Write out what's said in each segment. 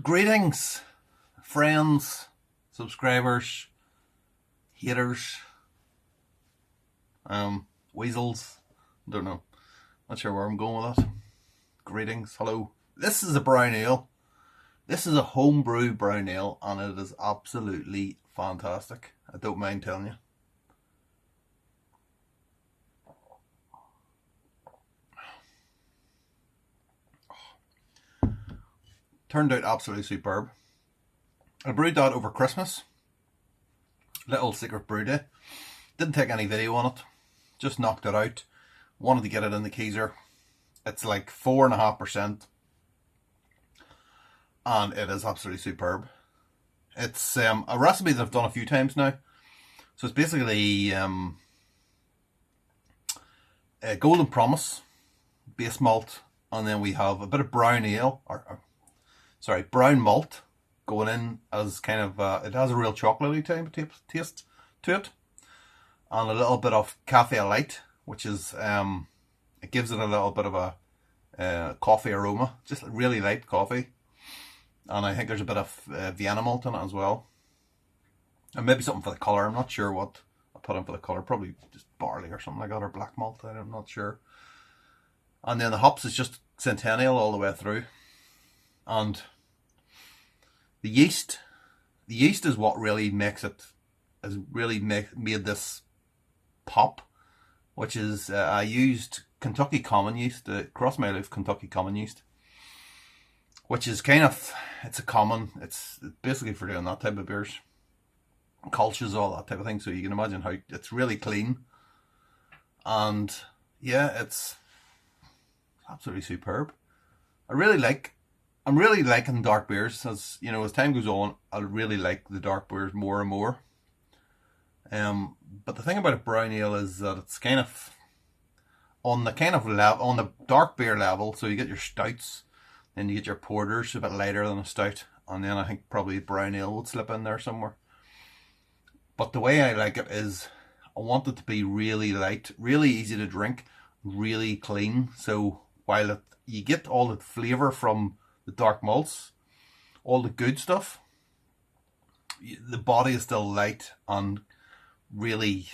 Greetings, friends, subscribers, haters, weasels, don't know, not sure where I'm going with that. Greetings, hello. This is a brown ale. This is a homebrew brown ale and it is absolutely fantastic. I don't mind telling you. Turned out absolutely superb. I brewed that over Christmas. Little secret brew day. Didn't take any video on it. Just knocked it out. Wanted to get it in the keezer. It's like 4.5%. And it is absolutely superb. It's a recipe that I've done a few times now. So it's basically a Golden Promise, base malt, and then we have a bit of brown ale, brown malt going in as kind of, it has a real chocolatey type taste to it. And a little bit of cafe light, which is, it gives it a little bit of a coffee aroma, just really light coffee. And I think there's a bit of Vienna malt in it as well. And maybe something for the colour, I'm not sure what I put in for the colour, probably just barley or something like that, or black malt, I'm not sure. And then the hops is just Centennial all the way through. And the yeast is what really makes it, has really made this pop, which is, I used Kentucky Common yeast, Cross My Leaf Kentucky Common yeast, which is kind of, it's basically for doing that type of beers, cultures, all that type of thing, so you can imagine how it's really clean, and yeah, it's absolutely superb. I'm really liking dark beers. As you know, as time goes on, I really like the dark beers more and more. But the thing about a brown ale is that it's kind of on the on the dark beer level. So you get your stouts, then you get your porters, a bit lighter than a stout, and then I think probably brown ale would slip in there somewhere. But the way I like it is, I want it to be really light, really easy to drink, really clean. So while you get all the flavour from the dark malts, all the good stuff, the body is still light and really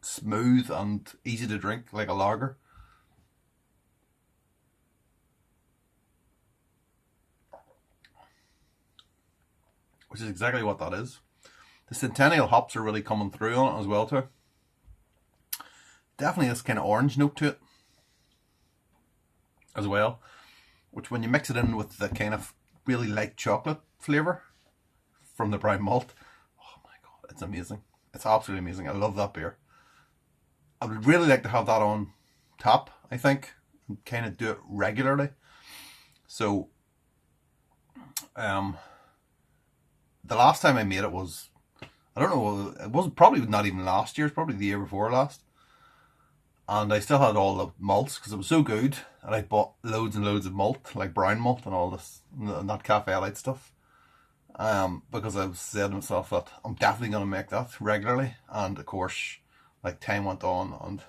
smooth and easy to drink, like a lager. Which is exactly what that is. The Centennial hops are really coming through on it as well too. Definitely this kind of orange note to it as well, which when you mix it in with the kind of really light chocolate flavour from the brown malt, oh my god, it's amazing. It's absolutely amazing. I love that beer. I would really like to have that on tap, I think, and kind of do it regularly. So, the last time I made it was, I don't know, it wasn't, probably not even last year, it's probably the year before last. And I still had all the malts because it was so good, and I bought loads and loads of malt, like brown malt and all this, and that cafe light stuff. Because I said to myself that I'm definitely going to make that regularly, and of course, like time went on, and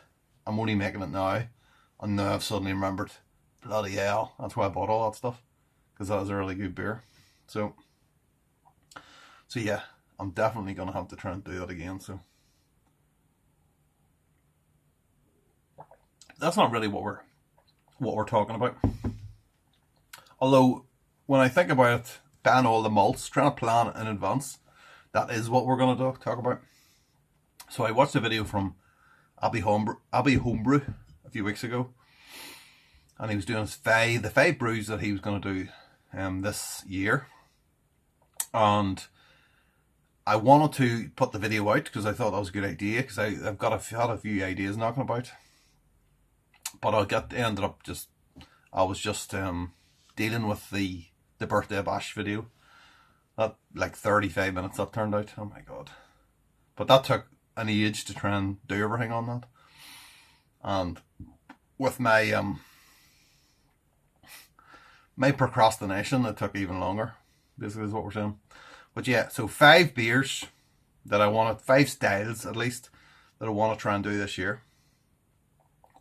I'm only making it now, and now I've suddenly remembered, bloody hell, that's why I bought all that stuff, because that was a really good beer. So yeah, I'm definitely going to have to try and do that again. So that's not really what we're talking about. Although when I think about it, ban all the malts, trying to plan it in advance, that is what we're going to talk about. So I watched a video from Abbey Homebrew a few weeks ago, and he was doing the 5 brews that he was going to do this year, and I wanted to put the video out because I thought that was a good idea, because I've had a few ideas knocking about, but I was just dealing with the birthday bash video. That, like 35 minutes that turned out, oh my god. But that took an age to try and do everything on that. And with my my procrastination, it took even longer, basically is what we're saying. But yeah, so 5 beers that I wanted, 5 styles at least, that I want to try and do this year.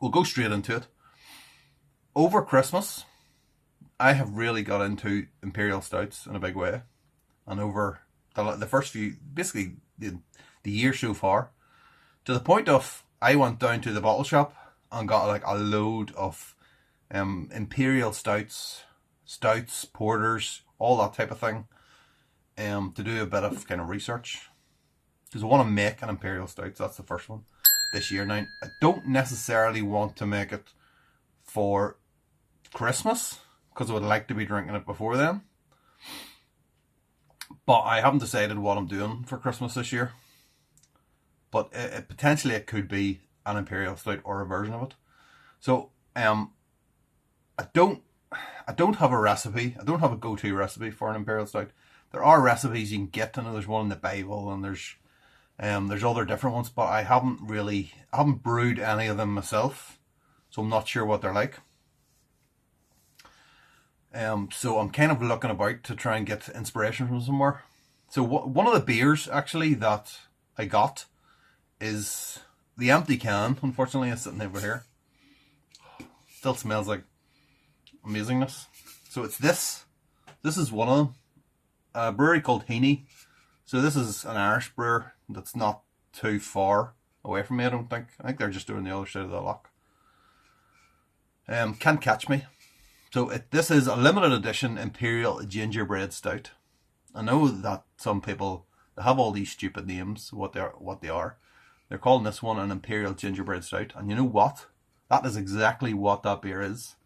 We'll go straight into it. Over Christmas, I have really got into Imperial Stouts in a big way. And over the first few, basically the year so far, to the point of I went down to the bottle shop and got like a load of Imperial Stouts, porters, all that type of thing, to do a bit of kind of research. Because I want to make an Imperial Stout, so that's the first one this year. Now, I don't necessarily want to make it for Christmas, because I would like to be drinking it before then. But I haven't decided what I'm doing for Christmas this year. But potentially it could be an Imperial Stout or a version of it. So I don't have a recipe. I don't have a go-to recipe for an Imperial Stout. There are recipes you can get. I know there's one in the Bible, and there's other different ones, but I haven't brewed any of them myself, so I'm not sure what they're like. So I'm kind of looking about to try and get inspiration from somewhere. So one of the beers actually that I got is the empty can. Unfortunately, it's sitting over here. Still smells like amazingness. So it's this. This is one of them. A brewery called Heaney. So this is an Irish brewer that's not too far away from me, I don't think. I think they're just doing the other side of the lock. Can't catch me. So this is a limited edition Imperial Gingerbread Stout. I know that some people, they have all these stupid names, what they are. They're calling this one an Imperial Gingerbread Stout. And you know what? That is exactly what that beer is.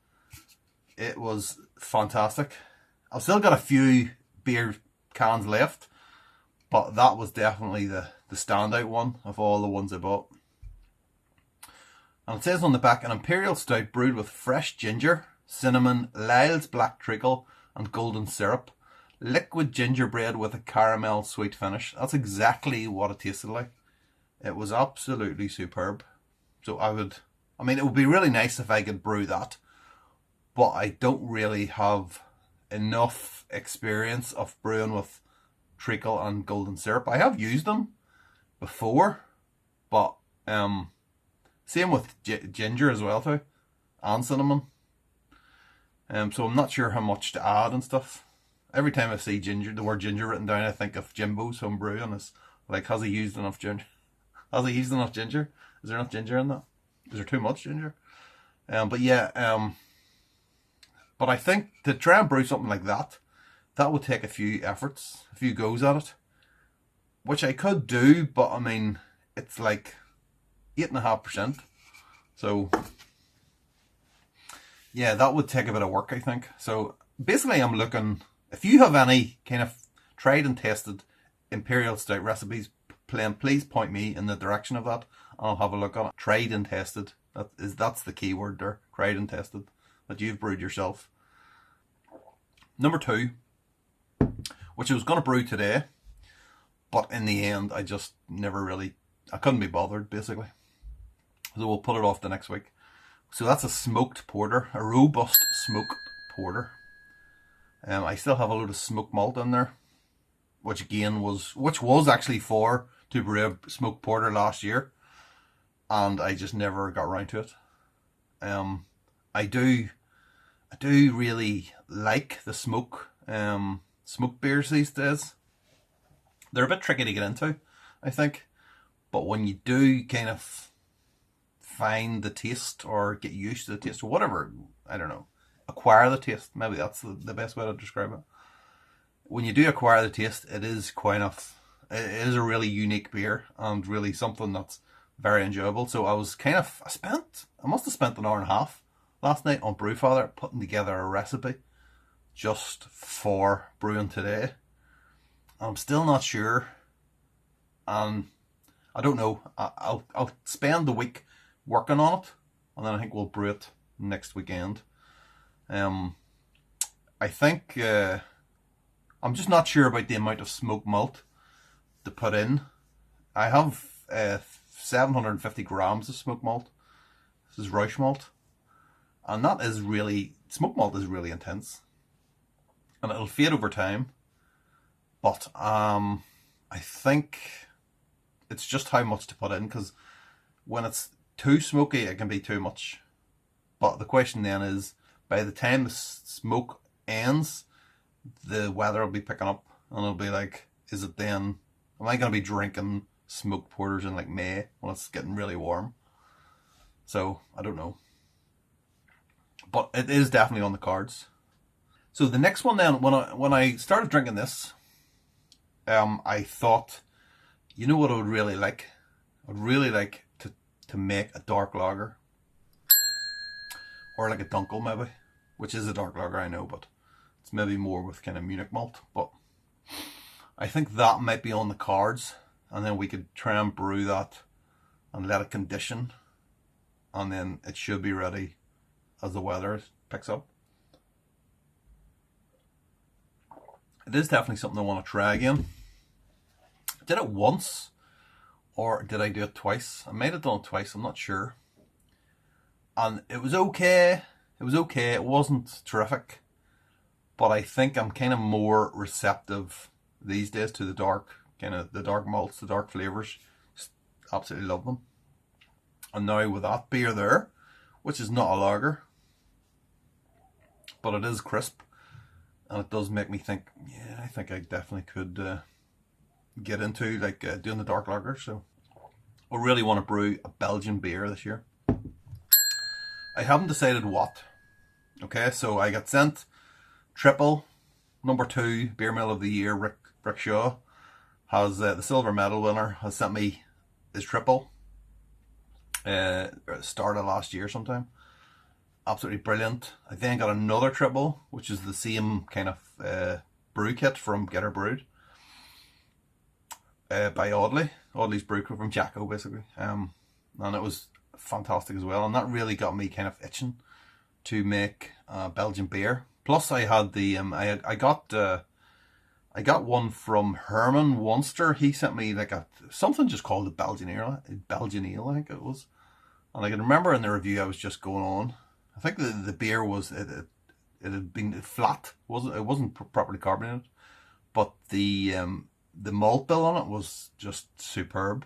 It was fantastic. I've still got a few beer cans left, but that was definitely the standout one of all the ones I bought. And it says on the back, an Imperial Stout brewed with fresh ginger, cinnamon, Lyle's black treacle and golden syrup. Liquid gingerbread with a caramel sweet finish. That's exactly what it tasted like. It was absolutely superb. So it would be really nice if I could brew that, but I don't really have enough experience of brewing with treacle and golden syrup. I have used them before, but same with ginger as well too, and cinnamon. So I'm not sure how much to add and stuff. Every time I see the word ginger written down, I think of Jimbo's home brew, and it's like, has he used enough ginger? Has he used enough ginger? Is there enough ginger in that? Is there too much ginger? But I think to try and brew something like that would take a few efforts, a few goes at it, which I could do, but I mean, it's like 8.5%. So yeah, that would take a bit of work, I think. So basically I'm looking, if you have any kind of tried and tested Imperial Stout recipes, please point me in the direction of that. I'll have a look at it. Tried and tested. That's the key word there. Tried and tested. That you've brewed yourself. Number 2, which I was going to brew today, but in the end I just I couldn't be bothered basically. So we'll put it off the next week. So that's a smoked porter, a robust smoked porter. I still have a load of smoked malt in there, which was actually to brew a smoked porter last year, and I just never got around to it. I do really like the smoke beers these days. They're a bit tricky to get into, I think, but when you do kind of find the taste or get used to the taste or whatever, I don't know, acquire the taste, maybe that's the best way to describe it. When you do acquire the taste, it is a really unique beer and really something that's very enjoyable. So I must have spent an hour and a half last night on Brewfather putting together a recipe just for brewing today. I'm still not sure, and I don't know. I'll spend the week working on it, and then I think we'll brew it next weekend. I think I'm just not sure about the amount of smoked malt to put in. I have 750 grams of smoked malt. This is Rauch malt, and smoked malt is really intense, and it'll fade over time. But I think it's just how much to put in, because when it's too smoky, it can be too much. But the question then is, by the time the smoke ends, the weather will be picking up, and it'll be like, is it then, am I going to be drinking smoked porters in like May when it's getting really warm? So I don't know, but it is definitely on the cards. So the next one then, when I started drinking this, I thought, you know what I would really like? I'd really like to make a dark lager, or like a Dunkel maybe, which is a dark lager, I know, but it's maybe more with kind of Munich malt. But I think that might be on the cards, and then we could try and brew that and let it condition, and then it should be ready as the weather picks up. It is definitely something I want to try again. I did it once, or did I do it twice? I might have done it twice, I'm not sure. And it was okay. It was okay. It wasn't terrific. But I think I'm kind of more receptive these days to the dark, kind of the dark malts, the dark flavours. Just absolutely love them. And now with that beer there, which is not a lager, but it is crisp, and it does make me think, yeah, I think I definitely could get into like doing the dark lager. So I really want to brew a Belgian beer this year. I haven't decided what. Okay, so I got sent triple, #2 beer mill of the year. Rick Shaw has the silver medal winner has sent me his triple. Start of last year sometime. Absolutely brilliant. I then got another triple, which is the same kind of brew kit from Get Her Brewed by Audley's brew kit from Jacko, basically. And it was fantastic as well, and that really got me kind of itching to make Belgian beer. Plus I had the I got one from Herman Wonster. He sent me like something just called the Belgian Ale, I think it was. And I can remember in the review I was just going on, I think the beer was, it had been flat, it wasn't properly carbonated, but the malt bill on it was just superb,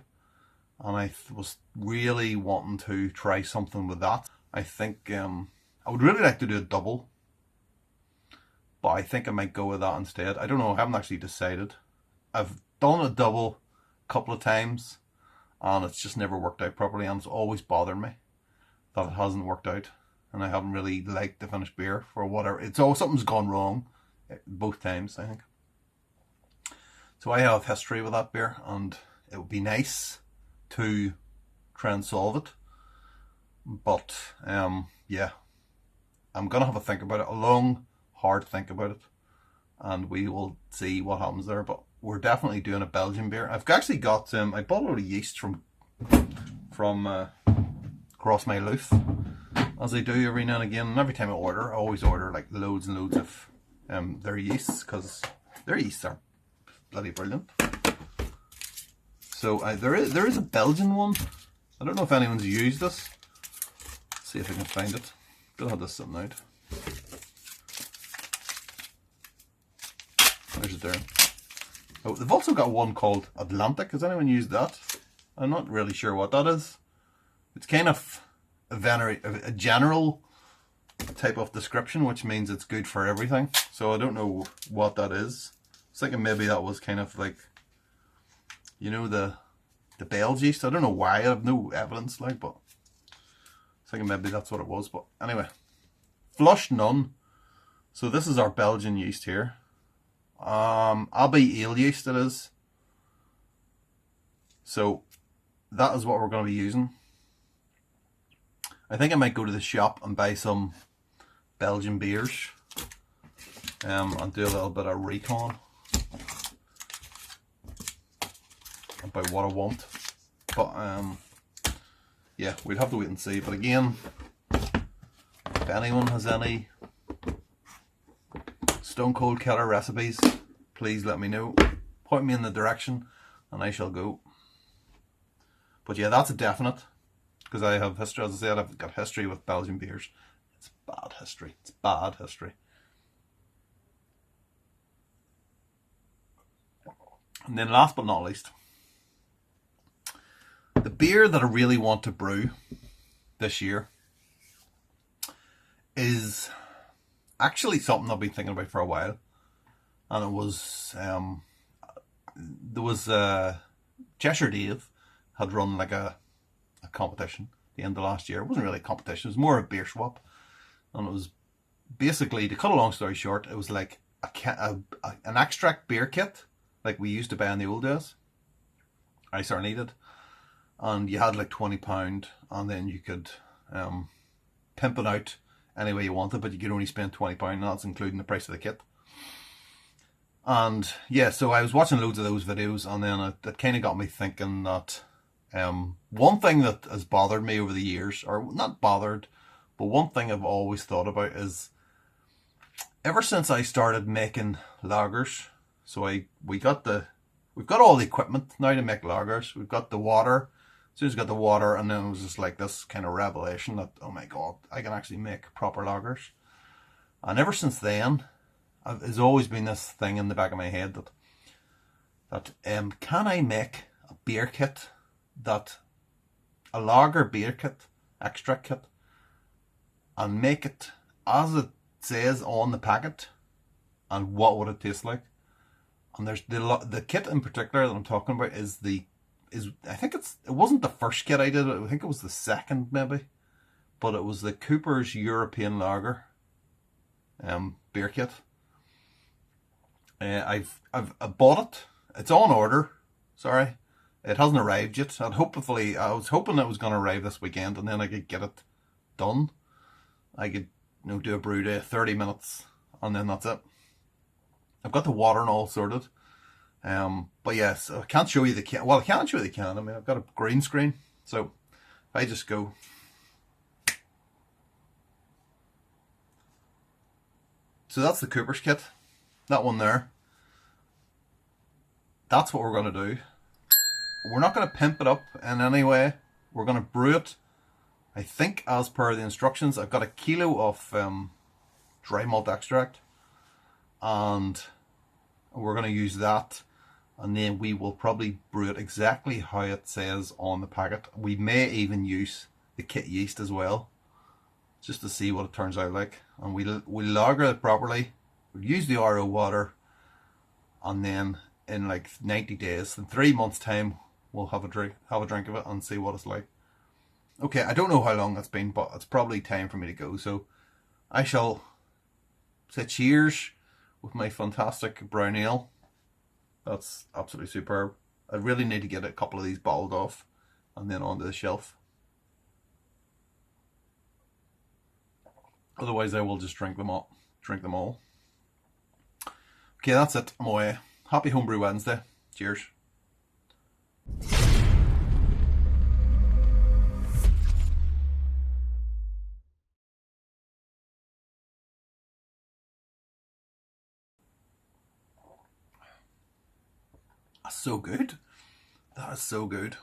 and I was really wanting to try something with that. I think I would really like to do a double, but I think I might go with that instead. I don't know, I haven't actually decided. I've done a double a couple of times, and it's just never worked out properly, and it's always bothered me that it hasn't worked out, and I haven't really liked the finished beer for whatever. It's all, something's gone wrong both times, I think. So I have history with that beer, and it would be nice to try and solve it. But yeah, I'm gonna have a think about it, a long, hard think about it, and we will see what happens there. But we're definitely doing a Belgian beer. I've actually got I bought a load of yeast from across my Louth, as I do every now and again. And every time I always order like loads and loads of their yeasts, because their yeasts are bloody brilliant. So there is a Belgian one. I don't know if anyone's used this. Let's see if I can find it. Don't have this sitting out. There's it there. Oh, they've also got one called Atlantic. Has anyone used that? I'm not really sure what that is. It's kind of a general type of description, which means it's good for everything. So I don't know what that is. I was thinking maybe that was kind of like, you know, the Belgian yeast. I don't know why. I have no evidence, like, but I was thinking maybe that's what it was. But anyway, Flush None. So this is our Belgian yeast here. Abbey Ale yeast it is. So that is what we're going to be using. I think I might go to the shop and buy some Belgian beers and do a little bit of recon about what I want. But yeah, we'd have to wait and see. But again, if anyone has any Stone Cold Killer recipes, please let me know. Point me in the direction and I shall go. But yeah, that's a definite, because I have history. As I said, I've got history with Belgian beers. It's bad history. It's bad history. And then last but not least, the beer that I really want to brew this year is actually something I've been thinking about for a while, and it was there was Cheshire Dave had run like a competition at the end of last year. It wasn't really a competition; it was more a beer swap, and it was basically, to cut a long story short, it was like an extract beer kit like we used to buy in the old days. I certainly did, and you had like £20, and then you could pimp it out any way you wanted, but you could only spend £20, and that's including the price of the kit. And yeah, so I was watching loads of those videos, and then it kind of got me thinking that one thing that has bothered me over the years, or not bothered, but one thing I've always thought about is, ever since I started making lagers, so we've got all the equipment now to make lagers. We've got the water. As soon as we got the water, and then it was just like this kind of revelation that, oh my god, I can actually make proper lagers. And ever since then, there's always been this thing in the back of my head that can I make a beer kit, a lager beer kit, extract kit, and make it as it says on the packet, and what would it taste like? And there's the kit in particular that I'm talking about is I think it wasn't the first kit I did. I think it was the second maybe, but it was the Cooper's European Lager beer kit. I've bought it. It's on order. Sorry, it hasn't arrived yet. I was hoping it was going to arrive this weekend, and then I could get it done. I could do a brew day, 30 minutes, and then that's it. I've got the water and all sorted. But yes, I can't show you the can. Well, I can't show you the can. I mean, I've got a green screen. So if I just go. So that's the Cooper's kit. That one there. That's what we're going to do. We're not going to pimp it up in any way. We're going to brew it, I think, as per the instructions. I've got a kilo of dry malt extract, and we're going to use that, and then we will probably brew it exactly how it says on the packet. We may even use the kit yeast as well, just to see what it turns out like. And we'll lager it properly. We'll use the RO water, and then in like 90 days, in 3 months' time, we'll have a drink of it and see what it's like. Okay, I don't know how long that's been, but it's probably time for me to go. So I shall say cheers with my fantastic brown ale. That's absolutely superb. I really need to get a couple of these bottled off and then onto the shelf. Otherwise I will just drink them all. Okay, that's it. I'm away. Happy Homebrew Wednesday. Cheers. That's so good. That is so good.